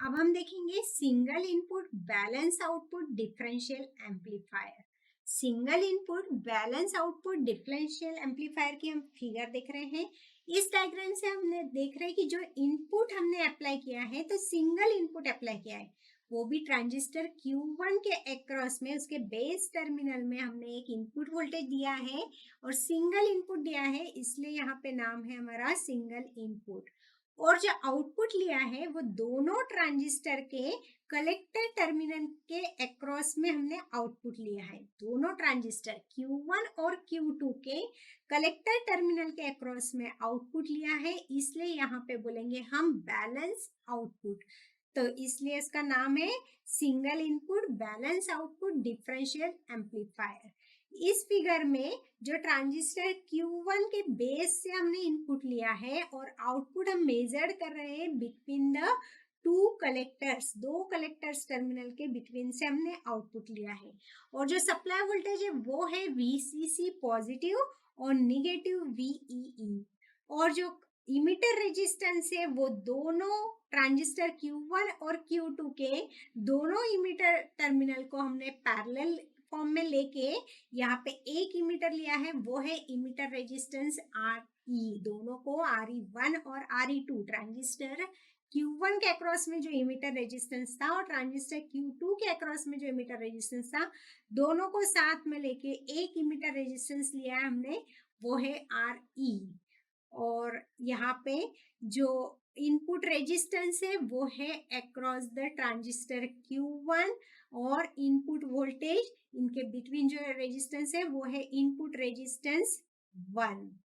अब हम देखेंगे single input balance output differential amplifier. Single input balance output differential amplifier की हम फिगर देख रहे हैं। इस डायग्राम से हमने देख रहे हैं कि जो इनपुट हमने अप्लाई किया है तो सिंगल इनपुट अप्लाई किया है, वो भी ट्रांजिस्टर Q1 के अक्रॉस में उसके बेस टर्मिनल में हमने एक इनपुट वोल्टेज दिया है और सिंगल इनपुट दिया है, इसलिए यहाँ पे नाम है हमारा सिंगल इनपुट। और जो आउटपुट लिया है वो दोनों ट्रांजिस्टर के कलेक्टर टर्मिनल के अक्रॉस में हमने आउटपुट लिया है। दोनों ट्रांजिस्टर Q1 और Q2 के कलेक्टर टर्मिनल के अक्रॉस में आउटपुट लिया है, इसलिए यहाँ पे बोलेंगे हम बैलेंस आउटपुट। तो इसलिए इसका नाम है single input balance output differential amplifier. इस फिगर में जो ट्रांजिस्टर Q1 के बेस से हमने इनपुट लिया है और आउटपुट हम मेजर कर रहे हैं बिटवीन द दो कलेक्टर्स टर्मिनल के बिटवीन से हमने आउटपुट लिया है। और जो सप्लाई वोल्टेज है वो है VCC पॉजिटिव और निगेटिव VEE। और जो इमिटर रेजिस्टेंस है वो दोनों ट्रांजिस्टर Q1 और Q2 के दोनों इमिटर टर्मिनल को हमने पैरेलल फॉर्म में लेके यहाँ पे एक इमिटर लिया है, वो है इमिटर रेजिस्टेंस RE। दोनों को RE1 और RE2 ट्रांजिस्टर Q1 के अक्रॉस में जो इमिटर रेजिस्टेंस था और ट्रांजिस्टर Q2 के अक्रॉस में जो इमिटर रेजिस्टेंस था, दोनों को साथ में लेके एक इमिटर रेजिस्टेंस लिया है हमने, वो है RE। और यहाँ पे जो इनपुट रेजिस्टेंस है वो है अक्रॉस द ट्रांजिस्टर Q1 और इनपुट वोल्टेज, इनके बिटवीन जो रेजिस्टेंस है वो है इनपुट रेजिस्टेंस 1।